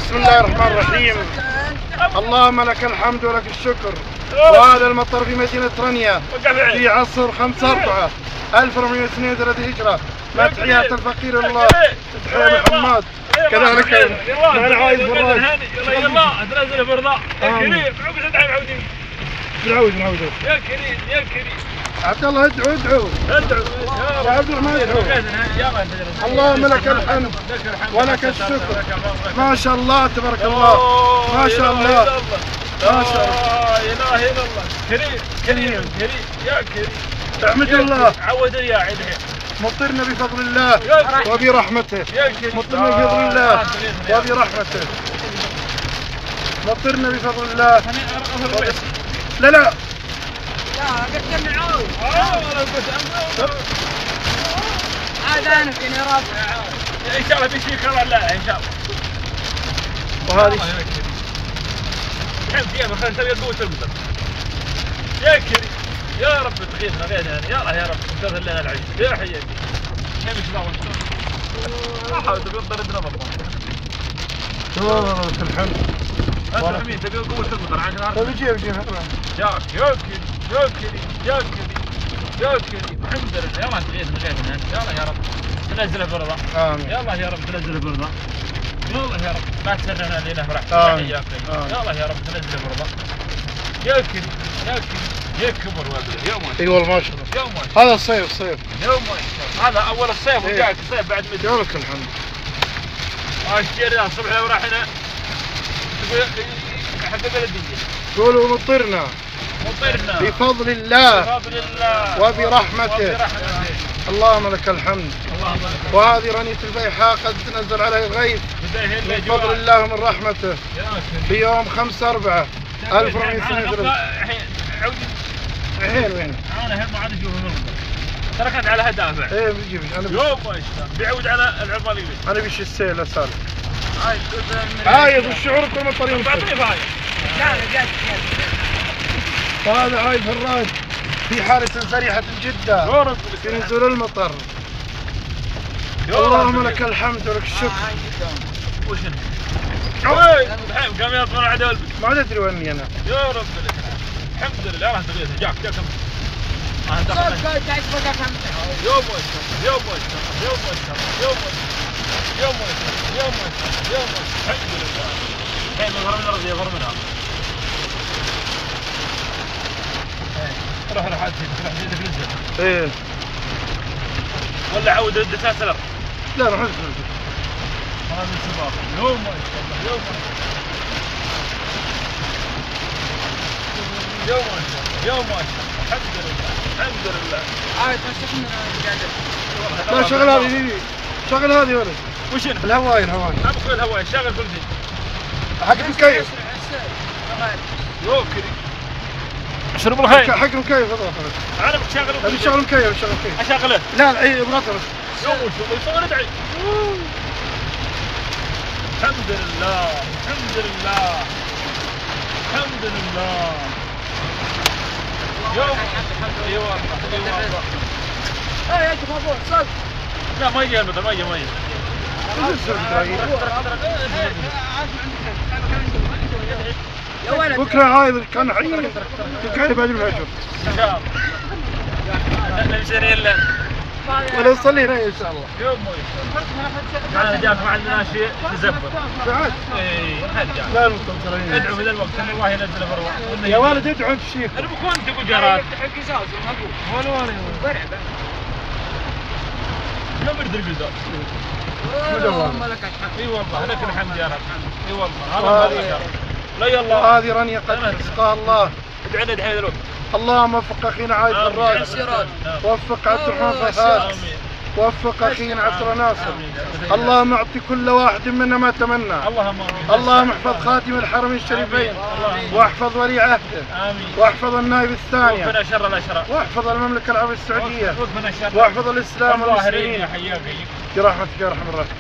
بسم الله الرحمن الرحيم. اللهم لك الحمد ولك الشكر. وهذا المطر في مدينة برنية في عصر 5/4/1432 هجرة، مع تحيات الفقير الله دحيم الحماد. كذلك معنا عايد برنية. يلا تنزل برضا يا كريم. عقد دحيم عودين. نعود يا كريم يا كريم. عبد الله ادعو يا عبد الرحمن ادعو. اللهم لك الحمد ولك الشكر. ما شاء الله تبارك الله. ما شاء الله ما شاء الله. لا اله الا الله. كريم يا كريم. احمد الله. عودني يا عيد. مطرنا بفضل الله وبرحمته. مطرنا بفضل الله وبرحمته. مطرنا بفضل الله. لا قلت من عود. عاد انا فيني رافع. ان شاء الله بيشيك الله لا ان شاء الله. وهذه الحمد يا خلينا نسوي قوة المطر. يا كريم يا رب تغيثنا غيثنا يعني يا رب تغفر لنا العيش يا حياتي. نمشي باول ما حاول تبي تضربنا برضه. الحمد. انت حميد تبي قوة المطر عشان طيب جيب يا كريم الحمد لله. يلا تغيثنا غيثنا يلا يا رب تنزل برضه. امين. يلا يا رب تنزل برضه. يلا يا رب ما تسرنا علينا فرحت. آمين. يلا يا رب تنزل برضه. يا كريم هيك كبر وابله يوم. اي والله ما شاء الله. يوم هذا الصيف يوم هذا اول الصيف وجاك الصيف بعد مدة. لك الحمد. اشتري الصبح لو رحنا تقول حق بلدية. قولوا مطرنا بفضل الله وبرحمته. اللهم لك الحمد. وهذه رنية البيحاء قد نزل عليها الغيث بفضل الله ومن رحمته في يوم 5/4/1432. الحين وين؟ انا هنا ما عاد اشوف المنظر. تركت على هدافع. ايه بيجيب يوم ما بيعود على العمالين. انا بيش السيل اسالك. عايد والشعور كل مطر يمطر. وهذا عايد فراج في حالة سريحة جدا في نزول المطر. اللهم لك الحمد ولك الشكر. وش دحيم قام يطلع عدل. ما ادري ويني انا. يا رب لك الحمد لله. راح تغيث جاك يوم الحمد لله. الحين غرمنا رضي غرمنا. روح حد يدك نزل. ايه ولا عود الدساسلر. لا روح نزل. هذا السباق يوم ما الحمد لله. عاد مسكنا لا شغل هذه شغل هذه ولا وش الهواي ابغى الهواي شغل كل شيء حق المكيف. يوكري اشرب الخير حق المكيف. انا بشغل شغل مكيف اشغله. لا اي ابغى بس يوم يصير ادعي. الحمد لله. يوم اي والله يا جماعه صدق. لا ما يجي المطر ما يجي يا ولد بكره هاي كان حين كان بعد الفجر ان شاء الله. نمشي الا ولا نصلي هنا ان شاء الله. يوم ما جاك ما عندنا شيء نزبط بعد. اي لا المطر ادعو في ذا الوقت ان الله ينزل فروه. يا ولد ادعو انت الشيخ. انا بكون تقول جراد حق زاوز المقبول. ولا ما برد القزاز. اللهم لك الحمد. اي والله لك الحمد يا رب. اي والله هذا لا يلا. هذه رنية قد رزقها الله. ادعينا دحين الوقت. اللهم وفق اخينا عايد فراج. وفق عبد الرحمن فهد. وفق اخينا عبد ناصر. اللهم اعطي كل واحد منا ما تمنى. اللهم احفظ خاتم الحرمين الشريفين. واحفظ ولي عهده. واحفظ النائب الثاني. واحفظ المملكة العربية السعودية. واحفظ الاسلام والمسلمين برحمتك يا ارحم الراحمين.